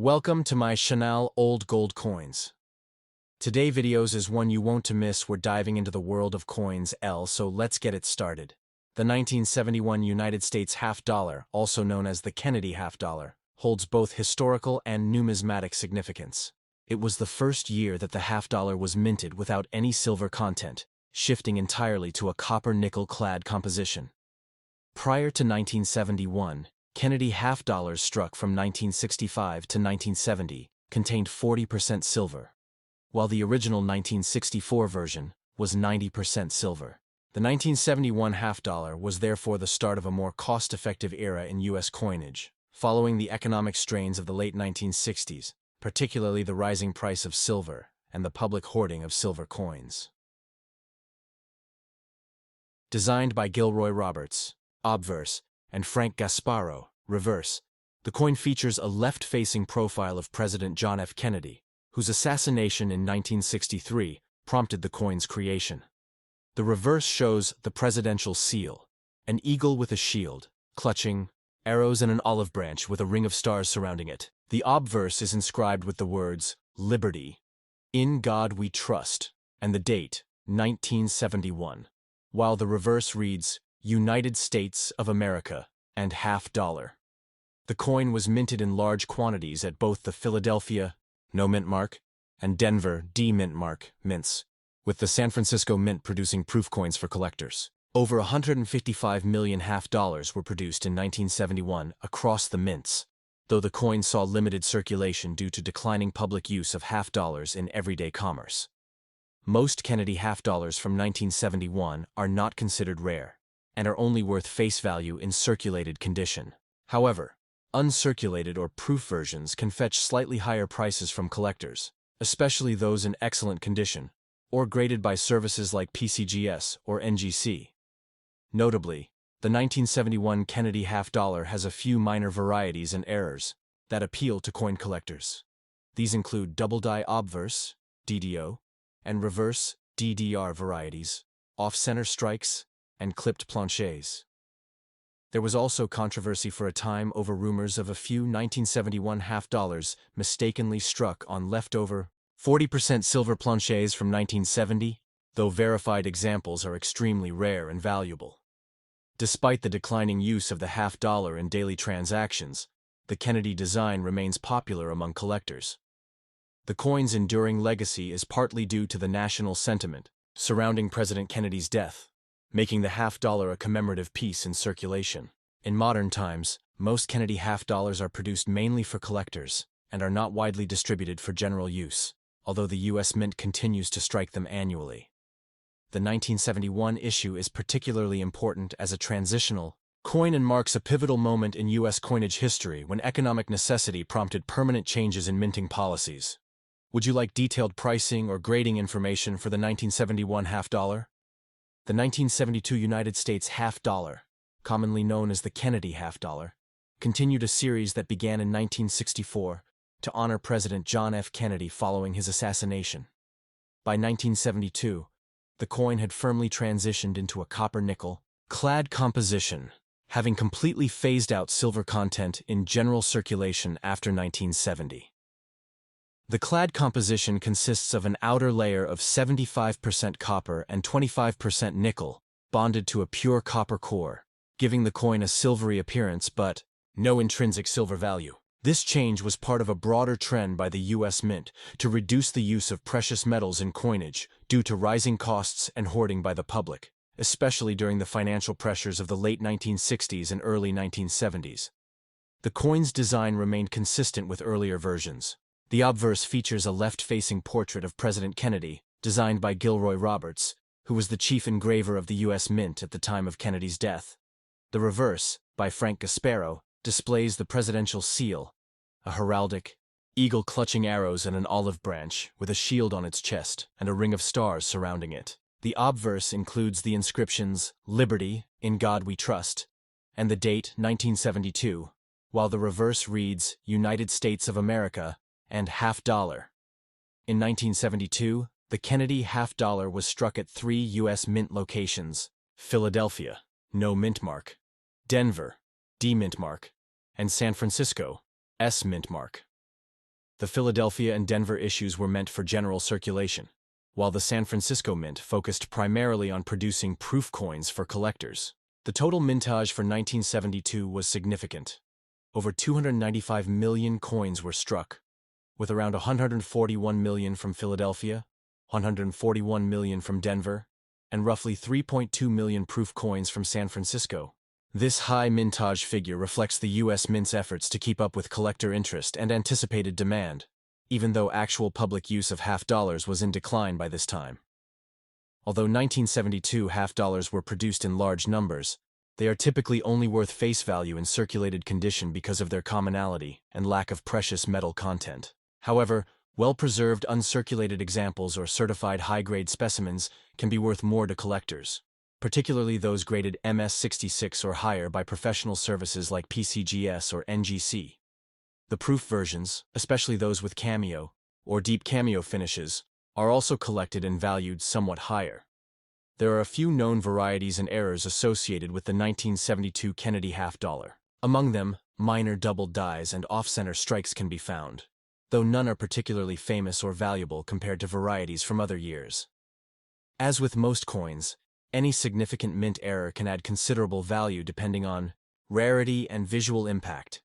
Welcome to my Chanel Old Gold Coins. Today videos is one you won't to miss. We're diving into the world of coins, so let's get it started. The 1971 United States half dollar, also known as the Kennedy half dollar, holds both historical and numismatic significance. It was the first year that the half dollar was minted without any silver content, shifting entirely to a copper-nickel clad composition. Prior to 1971, Kennedy half dollars struck from 1965 to 1970 contained 40% silver, while the original 1964 version was 90% silver. The 1971 half dollar was therefore the start of a more cost-effective era in U.S. coinage, following the economic strains of the late 1960s, particularly the rising price of silver and the public hoarding of silver coins. Designed by Gilroy Roberts, obverse, and Frank Gasparro, reverse, the coin features a left-facing profile of President John F. Kennedy, whose assassination in 1963 prompted the coin's creation. The reverse shows the presidential seal, an eagle with a shield, clutching arrows and an olive branch with a ring of stars surrounding it. The obverse is inscribed with the words, "Liberty, in God we trust," and the date, 1971, while the reverse reads, "United States of America," and half dollar. The coin was minted in large quantities at both the Philadelphia, no mint mark, and Denver, D mint mark, mints, with the San Francisco Mint producing proof coins for collectors. Over 155 million half dollars were produced in 1971 across the mints, though the coin saw limited circulation due to declining public use of half dollars in everyday commerce. Most Kennedy half dollars from 1971 are not considered rare, and are only worth face value in circulated condition. However, uncirculated or proof versions can fetch slightly higher prices from collectors, especially those in excellent condition, or graded by services like PCGS or NGC. Notably, the 1971 Kennedy half dollar has a few minor varieties and errors that appeal to coin collectors. These include double-die obverse, DDO, and reverse, DDR varieties, off-center strikes, and clipped planchets. There was also controversy for a time over rumors of a few 1971 half dollars mistakenly struck on leftover 40% silver planchets from 1970, though verified examples are extremely rare and valuable. Despite the declining use of the half dollar in daily transactions, the Kennedy design remains popular among collectors. The coin's enduring legacy is partly due to the national sentiment surrounding President Kennedy's death, making the half dollar a commemorative piece in circulation. In modern times, most Kennedy half dollars are produced mainly for collectors and are not widely distributed for general use, although the U.S. Mint continues to strike them annually. The 1971 issue is particularly important as a transitional coin and marks a pivotal moment in U.S. coinage history when economic necessity prompted permanent changes in minting policies. Would you like detailed pricing or grading information for the 1971 half dollar? The 1972 United States half dollar, commonly known as the Kennedy half dollar, continued a series that began in 1964 to honor President John F. Kennedy following his assassination. By 1972, the coin had firmly transitioned into a copper-nickel clad composition, having completely phased out silver content in general circulation after 1970. The clad composition consists of an outer layer of 75% copper and 25% nickel, bonded to a pure copper core, giving the coin a silvery appearance but no intrinsic silver value. This change was part of a broader trend by the U.S. Mint to reduce the use of precious metals in coinage due to rising costs and hoarding by the public, especially during the financial pressures of the late 1960s and early 1970s. The coin's design remained consistent with earlier versions. The obverse features a left-facing portrait of President Kennedy, designed by Gilroy Roberts, who was the chief engraver of the U.S. Mint at the time of Kennedy's death. The reverse, by Frank Gasparro, displays the presidential seal, a heraldic eagle clutching arrows and an olive branch with a shield on its chest and a ring of stars surrounding it. The obverse includes the inscriptions, "Liberty, in God we trust," and the date 1972, while the reverse reads, "United States of America," and half dollar. In 1972, the Kennedy half dollar was struck at 3 U.S. Mint locations: Philadelphia, no mint mark; Denver, D mint mark; and San Francisco, S mint mark. The Philadelphia and Denver issues were meant for general circulation, while the San Francisco Mint focused primarily on producing proof coins for collectors. The total mintage for 1972 was significant. Over 295 million coins were struck, with around 141 million from Philadelphia, 141 million from Denver, and roughly 3.2 million proof coins from San Francisco. This high mintage figure reflects the U.S. Mint's efforts to keep up with collector interest and anticipated demand, even though actual public use of half dollars was in decline by this time. Although 1972 half dollars were produced in large numbers, they are typically only worth face value in circulated condition because of their commonality and lack of precious metal content. However, well-preserved uncirculated examples or certified high-grade specimens can be worth more to collectors, particularly those graded MS-66 or higher by professional services like PCGS or NGC. The proof versions, especially those with cameo or deep cameo finishes, are also collected and valued somewhat higher. There are a few known varieties and errors associated with the 1972 Kennedy Half Dollar. Among them, minor double dies and off-center strikes can be found, though none are particularly famous or valuable compared to varieties from other years. As with most coins, any significant mint error can add considerable value depending on rarity and visual impact.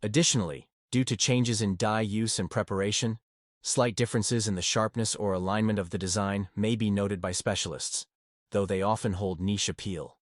Additionally, due to changes in die use and preparation, slight differences in the sharpness or alignment of the design may be noted by specialists, though they often hold niche appeal.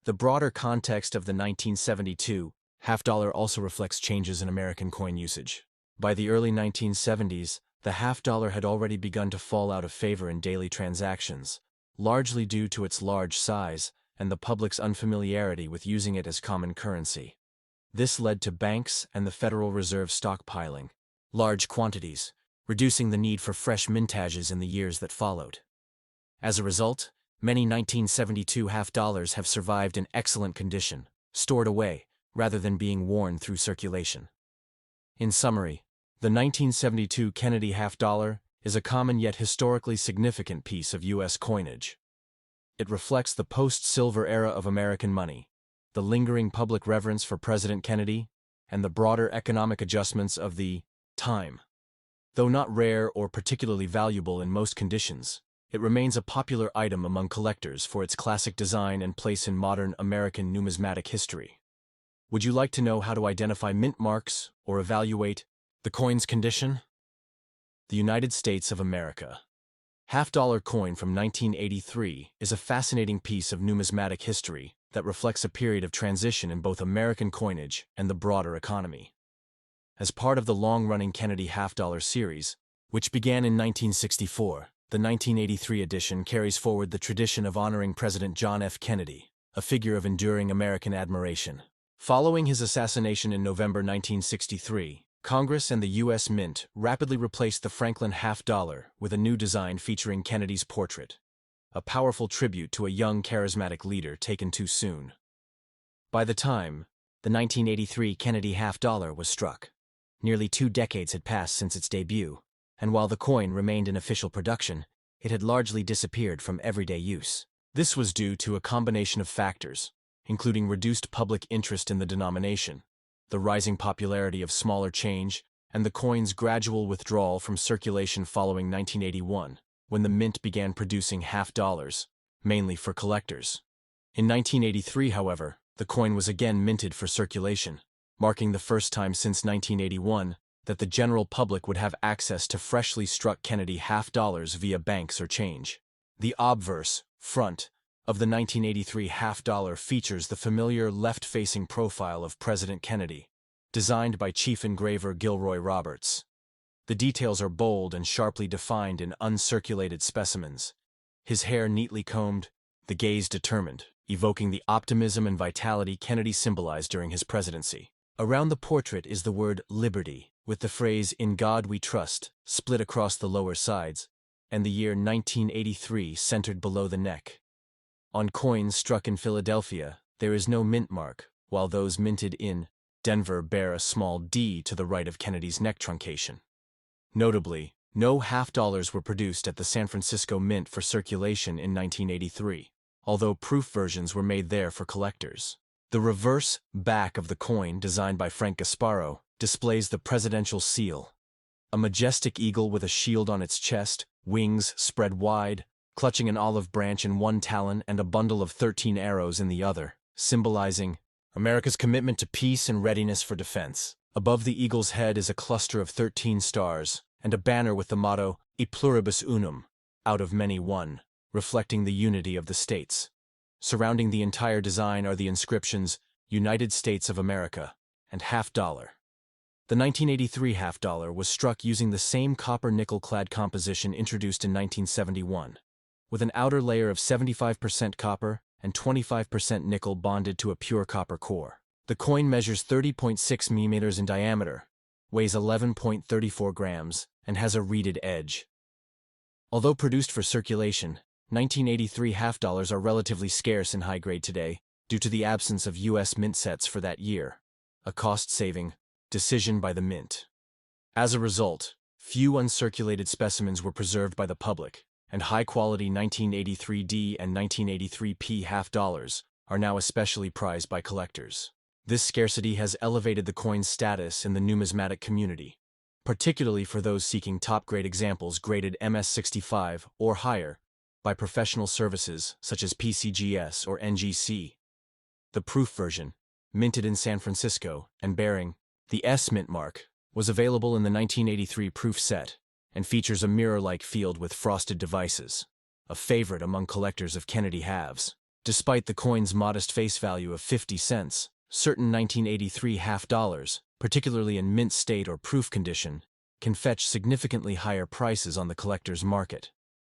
The broader context of the 1972 half dollar also reflects changes in American coin usage. By the early 1970s, the half dollar had already begun to fall out of favor in daily transactions, largely due to its large size and the public's unfamiliarity with using it as common currency. This led to banks and the Federal Reserve stockpiling large quantities, reducing the need for fresh mintages in the years that followed. As a result, many 1972 half dollars have survived in excellent condition, stored away, rather than being worn through circulation. In summary, the 1972 Kennedy half dollar is a common yet historically significant piece of U.S. coinage. It reflects the post-silver era of American money, the lingering public reverence for President Kennedy, and the broader economic adjustments of the time. Though not rare or particularly valuable in most conditions, it remains a popular item among collectors for its classic design and place in modern American numismatic history. Would you like to know how to identify mint marks or evaluate the coin's condition? The United States of America. Half-dollar coin from 1983 is a fascinating piece of numismatic history that reflects a period of transition in both American coinage and the broader economy. As part of the long-running Kennedy half-dollar series, which began in 1964, the 1983 edition carries forward the tradition of honoring President John F. Kennedy, a figure of enduring American admiration. Following his assassination in November 1963, Congress and the U.S. Mint rapidly replaced the Franklin half dollar with a new design featuring Kennedy's portrait, a powerful tribute to a young, charismatic leader taken too soon. By the time the 1983 Kennedy half dollar was struck, nearly 2 decades had passed since its debut, and while the coin remained in official production, it had largely disappeared from everyday use. This was due to a combination of factors, including reduced public interest in the denomination, the rising popularity of smaller change, and the coin's gradual withdrawal from circulation following 1981, when the mint began producing half dollars, mainly for collectors. In 1983, however, the coin was again minted for circulation, marking the first time since 1981 that the general public would have access to freshly struck Kennedy half dollars via banks or change. The obverse, front, of the 1983 half dollar features the familiar left-facing profile of President Kennedy, designed by chief engraver Gilroy Roberts. The details are bold and sharply defined in uncirculated specimens, his hair neatly combed, the gaze determined, evoking the optimism and vitality Kennedy symbolized during his presidency. Around the portrait is the word liberty, with the phrase "In God We Trust" split across the lower sides, and the year 1983 centered below the neck. On coins struck in Philadelphia, there is no mint mark, while those minted in Denver bear a small D to the right of Kennedy's neck truncation. Notably, no half dollars were produced at the San Francisco Mint for circulation in 1983, although proof versions were made there for collectors. The reverse back of the coin, designed by Frank Gasparo, displays the presidential seal, a majestic eagle with a shield on its chest, wings spread wide, clutching an olive branch in one talon and a bundle of 13 arrows in the other, symbolizing America's commitment to peace and readiness for defense. Above the eagle's head is a cluster of 13 stars and a banner with the motto E pluribus unum, out of many one, reflecting the unity of the states. Surrounding the entire design are the inscriptions United States of America and half dollar. The 1983 half dollar was struck using the same copper-nickel-clad composition introduced in 1971, with an outer layer of 75% copper and 25% nickel bonded to a pure copper core. The coin measures 30.6 mm in diameter, weighs 11.34 grams, and has a reeded edge. Although produced for circulation, 1983 half dollars are relatively scarce in high grade today due to the absence of U.S. mint sets for that year, a cost-saving decision by the mint. As a result, few uncirculated specimens were preserved by the public, and high-quality 1983D and 1983P half dollars are now especially prized by collectors. This scarcity has elevated the coin's status in the numismatic community, particularly for those seeking top-grade examples graded MS65 or higher by professional services such as PCGS or NGC. The proof version, minted in San Francisco and bearing the S mint mark, was available in the 1983 proof set and features a mirror-like field with frosted devices, a favorite among collectors of Kennedy halves. Despite the coin's modest face value of 50 cents, certain 1983 half dollars, particularly in mint state or proof condition, can fetch significantly higher prices on the collector's market.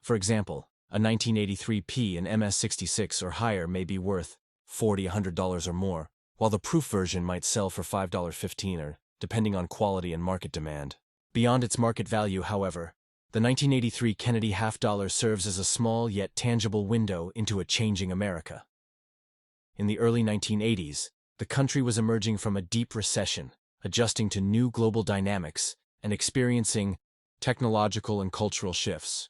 For example, a 1983P in MS66 or higher may be worth $40–$100 or more, while the proof version might sell for $5–15 or, depending on quality and market demand. Beyond its market value, however, the 1983 Kennedy half dollar serves as a small yet tangible window into a changing America. In the early 1980s, the country was emerging from a deep recession, adjusting to new global dynamics and experiencing technological and cultural shifts.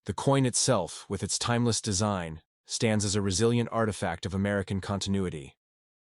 The coin itself, with its timeless design, stands as a resilient artifact of American continuity,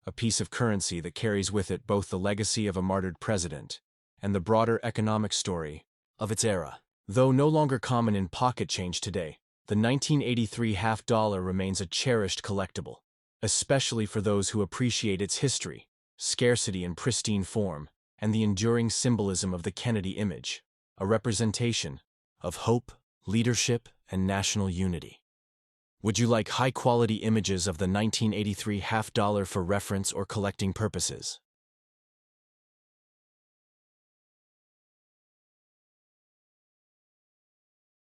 a piece of currency that carries with it both the legacy of a martyred president and the broader economic story of its era. Though no longer common in pocket change today, the 1983 half dollar remains a cherished collectible, especially for those who appreciate its history, scarcity in pristine form, and the enduring symbolism of the Kennedy image, a representation of hope, leadership, and national unity. Would you like high-quality images of the 1983 half dollar for reference or collecting purposes?